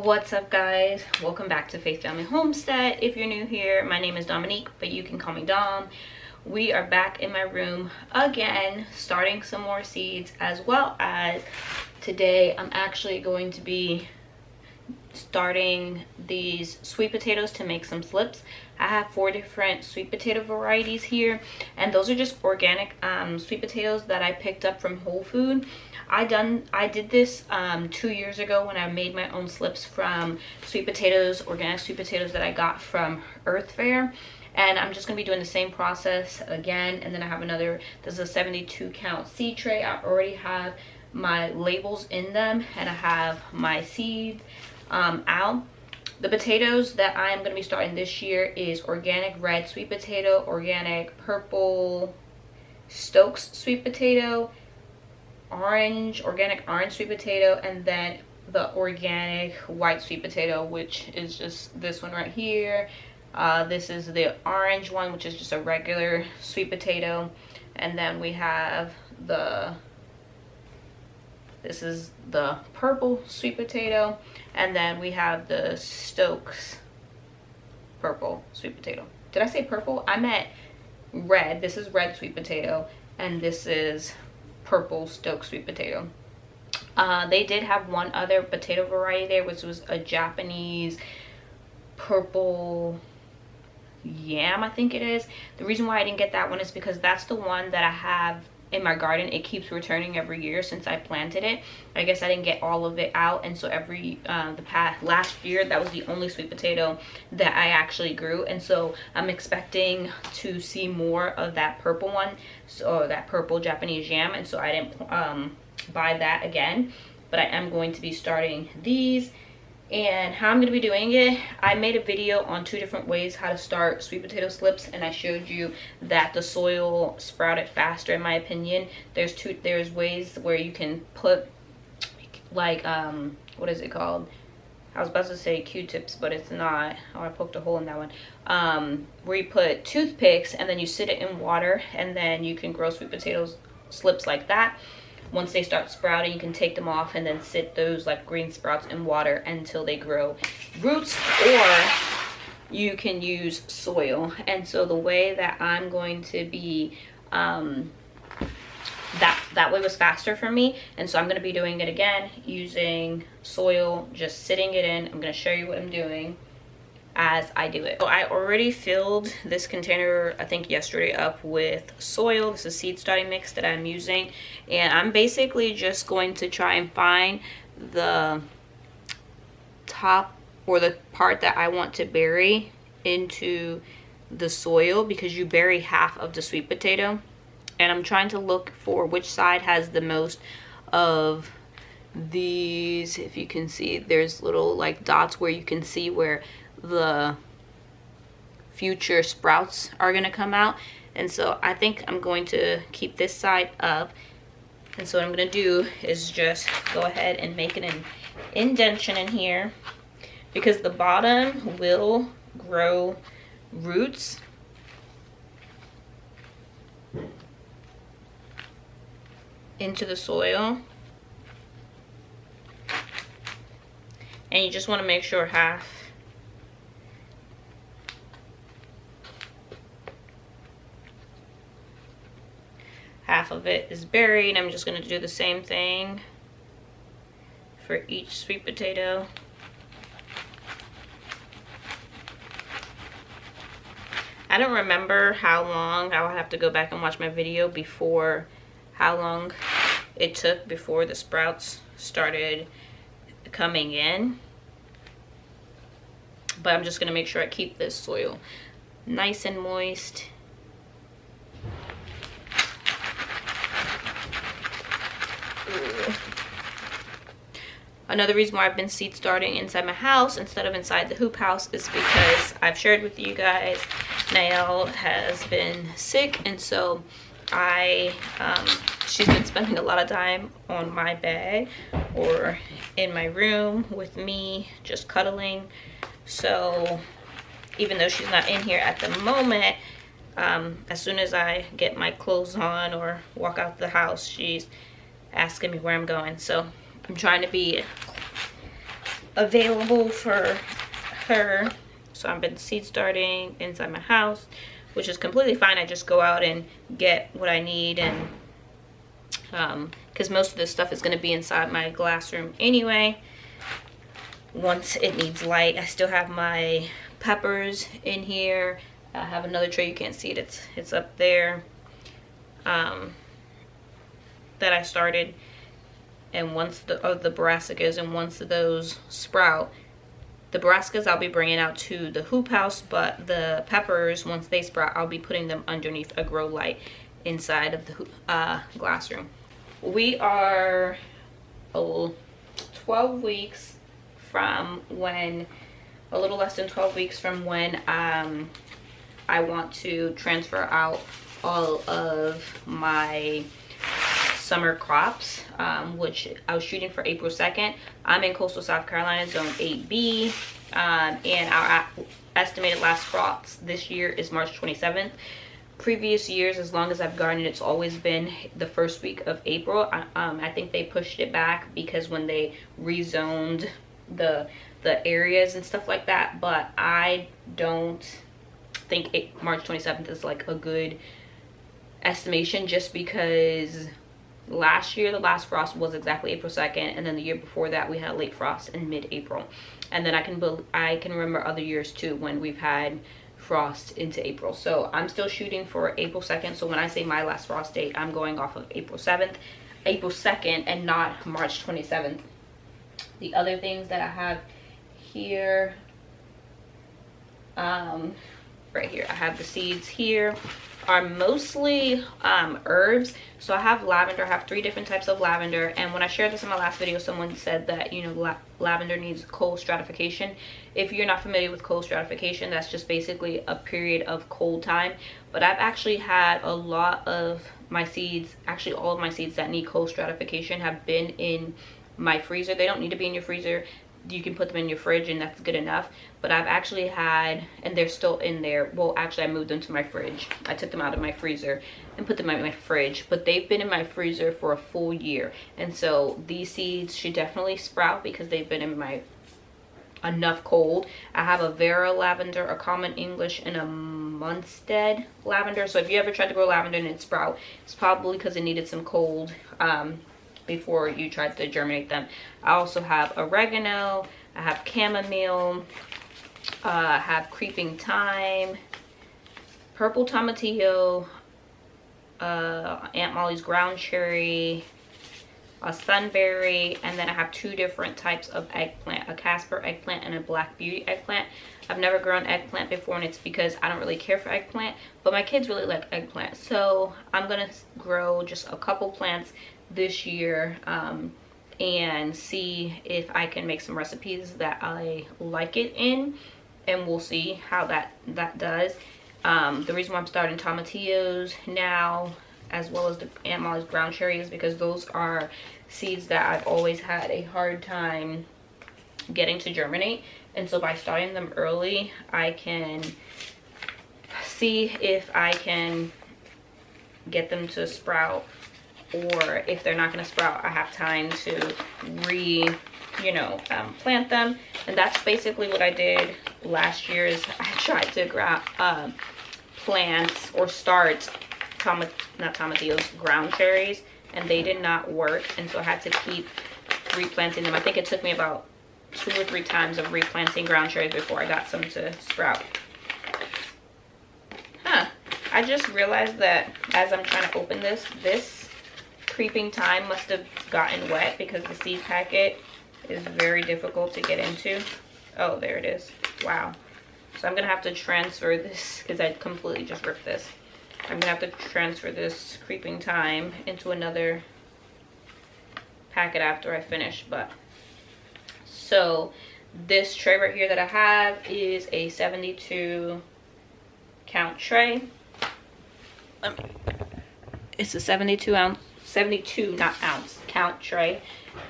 What's up, guys? Welcome back to Faith Family Homestead. If you're new here, my name is Dominique, but you can call me Dom. We are back in my room again, starting some more seeds, as well as today I'm actually going to be starting these sweet potatoes to make some slips. I have 4 different sweet potato varieties here, and those are just organic sweet potatoes that I picked up from Whole Food. I did this 2 years ago when I made my own slips from sweet potatoes, organic sweet potatoes that I got from Earth Fare. And I'm just going to be doing the same process again. And then I have another, this is a 72 count seed tray. I already have my labels in them, and I have my seeds out. The potatoes that I'm going to be starting this year is organic red sweet potato, organic purple Stokes sweet potato, organic orange sweet potato, and then the organic white sweet potato, which is just this one right here. This is the orange one, which is just a regular sweet potato, and then we have this is the purple sweet potato, and then we have the Stokes purple sweet potato. Did I say purple? I meant red. This is red sweet potato, and this is purple Stokes sweet potato. They did have one other potato variety there, which was a Japanese purple yam, I think it is. The reason why I didn't get that one is because that's the one that I have in my garden. It keeps returning every year since I planted it. I guess I didn't get all of it out, and so last year that was the only sweet potato that I actually grew, and so I'm expecting to see more of that purple one, so that purple Japanese yam, and so I didn't buy that again. But I am going to be starting these. And how I'm going to be doing it, I made a video on 2 different ways how to start sweet potato slips, and I showed you that the soil sprouted faster, in my opinion. There's ways where you can put like what is it called? I was about to say Q-tips, but it's not. Oh, I poked a hole in that one. Where you put toothpicks and then you sit it in water, and then you can grow sweet potatoes slips like that. Once they start sprouting, you can take them off and then sit those like green sprouts in water until they grow roots, or you can use soil. And so the way that I'm going to be that way was faster for me, and so I'm going to be doing it again using soil, just sitting it in. I'm going to show you what I'm doing as I do it. So I already filled this container, I think yesterday, up with soil. This is seed starting mix that I'm using, and I'm basically just going to try and find the top or the part that I want to bury into the soil, because you bury half of the sweet potato, and I'm trying to look for which side has the most of these. If you can see, there's little like dots where you can see where the future sprouts are going to come out, and so I think I'm going to keep this side up. And so what I'm going to do is just go ahead and make an indentation in here, because the bottom will grow roots into the soil, and you just want to make sure half of it is buried. I'm just going to do the same thing for each sweet potato. I don't remember how long. I'll have to go back and watch my video before how long it took before the sprouts started coming in, but I'm just going to make sure I keep this soil nice and moist. Another reason why I've been seed starting inside my house instead of inside the hoop house is because I've shared with you guys, Nael has been sick, and so she's been spending a lot of time on my bed or in my room with me, just cuddling. So even though she's not in here at the moment, as soon as I get my clothes on or walk out the house, she's asking me where I'm going. So I'm trying to be available for her. So I've been seed starting inside my house, which is completely fine. I just go out and get what I need, and because most of this stuff is going to be inside my glass room anyway. Once it needs light, I still have my peppers in here. I have another tray, you can't see it, it's up there, that I started. And once the brassicas, and once those sprout, the brassicas I'll be bringing out to the hoop house, but the peppers, once they sprout, I'll be putting them underneath a grow light inside of the glass room. We are 12 weeks from when, a little less than 12 weeks from when I want to transfer out all of my summer crops, which I was shooting for April 2nd. I'm in coastal South Carolina, zone 8B, and our estimated last crops this year is March 27th. Previous years, as long as I've gardened, it's always been the first week of April. I think they pushed it back because when they rezoned the areas and stuff like that, but I don't think March 27th is like a good estimation, just because last year the last frost was exactly April 2nd, and then the year before that we had a late frost in mid-April. And then I can remember other years too when we've had frost into April. So I'm still shooting for April 2nd. So when I say my last frost date, I'm going off of April 2nd, and not March 27th. The other things that I have here, right here, I have the seeds here, are mostly herbs. So I have lavender. I have 3 different types of lavender, and when I shared this in my last video, someone said that, you know, lavender needs cold stratification. If you're not familiar with cold stratification, that's just basically a period of cold time. But I've actually had a lot of my seeds, actually all of my seeds that need cold stratification have been in my freezer. They don't need to be in your freezer. You can put them in your fridge and that's good enough. But I've actually had, and they're still in there, well, actually I moved them to my fridge. I took them out of my freezer and put them in my fridge, but they've been in my freezer for a full year. And so these seeds should definitely sprout because they've been in my enough cold. I have a Vera lavender, a common English, and a Homestead lavender. So if you ever tried to grow lavender and it sprout, it's probably because it needed some cold before you tried to germinate them. I also have oregano, I have chamomile, I have creeping thyme, purple tomatillo, Aunt Molly's ground cherry, a sunberry, and then I have 2 different types of eggplant, a Casper eggplant and a Black Beauty eggplant. I've never grown eggplant before, and it's because I don't really care for eggplant, but my kids really like eggplant. So I'm gonna grow just a couple plants this year and see if I can make some recipes that I like it in, and we'll see how that does. The reason why I'm starting tomatillos now, as well as the Aunt Molly's ground cherry, is because those are seeds that I've always had a hard time getting to germinate, and so by starting them early I can see if I can get them to sprout, or if they're not going to sprout, I have time to plant them. And that's basically what I did last year, is I tried to plant or start ground cherries, and they did not work, and so I had to keep replanting them. I think it took me about 2 or 3 times of replanting ground cherries before I got some to sprout. I just realized that as I'm trying to open this creeping thyme must have gotten wet, because the seed packet is very difficult to get into. Oh, there it is. Wow. So I'm gonna have to transfer this, because I completely just ripped this. I'm gonna have to transfer this creeping thyme into another packet after I finish. But so this tray right here that I have is a 72 count tray. It's a 72 not ounce count tray,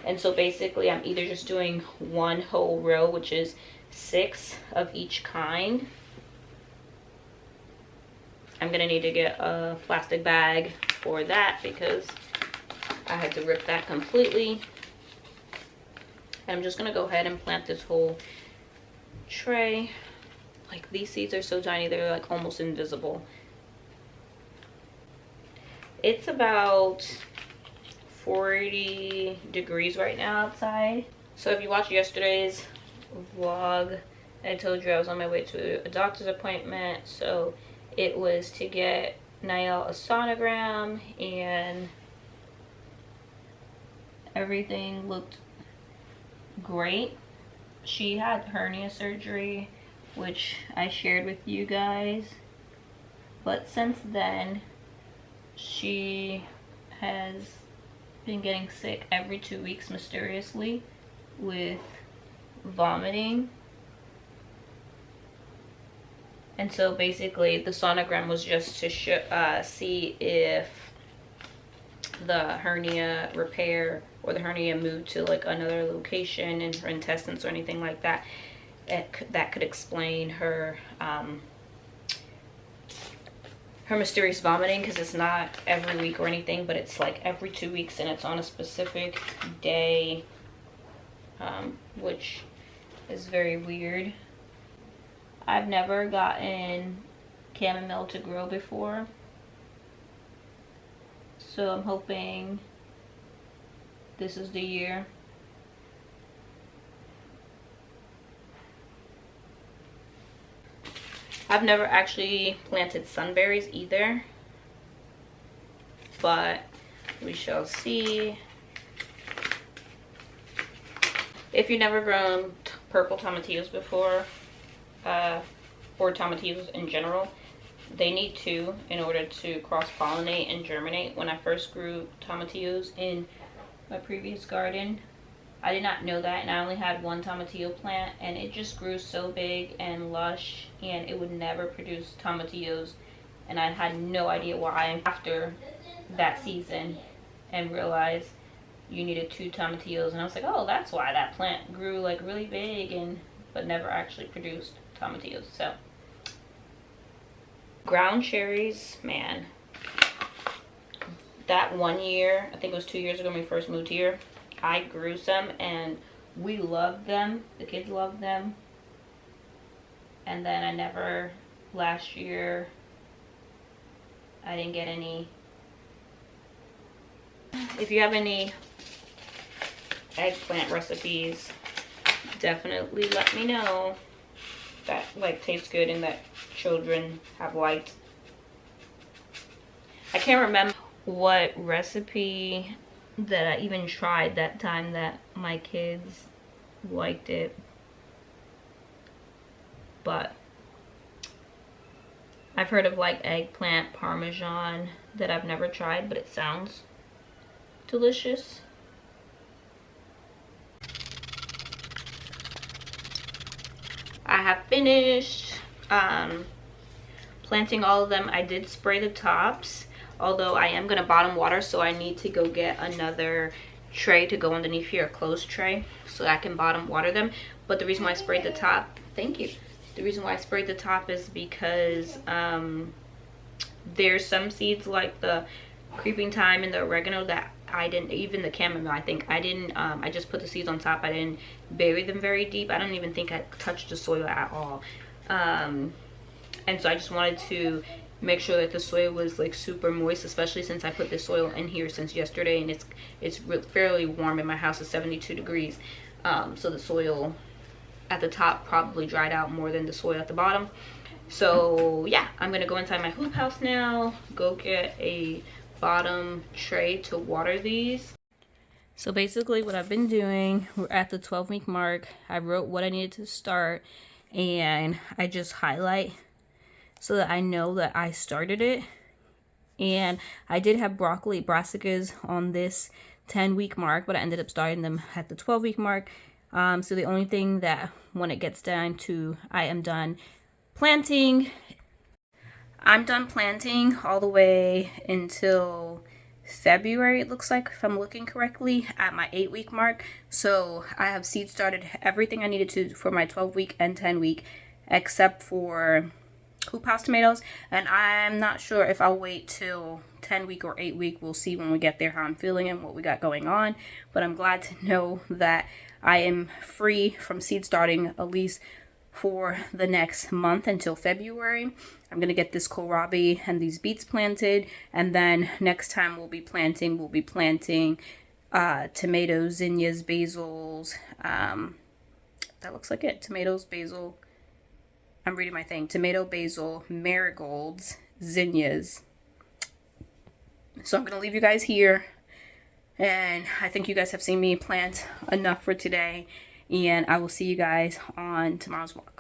and so basically I'm either just doing 1 whole row, which is 6 of each kind. I'm gonna need to get a plastic bag for that because I had to rip that completely. And I'm just gonna go ahead and plant this whole tray. Like, these seeds are so tiny, they're like almost invisible. It's about 40 degrees right now outside. So if you watched yesterday's vlog, I told you I was on my way to a doctor's appointment. So it was to get Niall a sonogram, and everything looked great. She had hernia surgery, which I shared with you guys, but since then she has been getting sick every 2 weeks mysteriously with vomiting. And so basically the sonogram was just to see if the hernia repair or the hernia moved to like another location in her intestines or anything like that. That could explain her her mysterious vomiting, because it's not every week or anything, but it's like every 2 weeks, and it's on a specific day, which is very weird. I've never gotten chamomile to grow before, so I'm hoping this is the year. I've never actually planted sunberries either, but we shall see. If you've never grown purple tomatillos before, or tomatillos in general, they need two in order to cross-pollinate and germinate. When I first grew tomatillos in my previous garden, I did not know that, and I only had one tomatillo plant, and it just grew so big and lush, and it would never produce tomatillos, and I had no idea why. After that season, and realized you needed two tomatillos, and I was like, oh, that's why that plant grew like really big and but never actually produced tomatillos. So ground cherries, man, that one year, I think it was 2 years ago when we first moved here, I grew some and we loved them. The kids loved them. And then last year, I didn't get any. If you have any eggplant recipes, definitely let me know that like tastes good and that children have liked. I can't remember what recipe that I even tried that time that my kids liked it, but I've heard of like eggplant parmesan that I've never tried, but it sounds delicious. I have finished planting all of them. I did spray the tops, although I am going to bottom water, so I need to go get another tray to go underneath here, a closed tray, so I can bottom water them. But the reason why I sprayed the top, thank you, the reason why I sprayed the top is because there's some seeds like the creeping thyme and the oregano that I didn't, even the chamomile, I think I didn't, I just put the seeds on top. I didn't bury them very deep. I don't even think I touched the soil at all. And so I just wanted to make sure that the soil was like super moist, especially since I put the soil in here since yesterday, and it's fairly warm in my house. It's 72 degrees. So the soil at the top probably dried out more than the soil at the bottom. So yeah, I'm gonna go inside my hoop house now, go get a bottom tray to water these. So basically what I've been doing, we're at the 12-week mark. I wrote what I needed to start, and I just highlight so that I know that I started it. And I did have broccoli brassicas on this 10-week mark, but I ended up starting them at the 12-week mark. So the only thing that when it gets down to I am done planting, I'm done planting all the way until February, it looks like, if I'm looking correctly, at my 8-week mark. So I have seed started everything I needed to for my 12-week and 10-week, except for hoop house tomatoes. And I'm not sure if I'll wait till 10-week or 8-week. We'll see when we get there how I'm feeling and what we got going on. But I'm glad to know that I am free from seed starting at least for the next month until February. I'm going to get this kohlrabi and these beets planted, and then next time we'll be planting tomatoes, zinnias, basils. That looks like it. Tomatoes, basil. I'm reading my thing. Tomato, basil, marigolds, zinnias. So I'm going to leave you guys here. And I think you guys have seen me plant enough for today. And I will see you guys on tomorrow's vlog.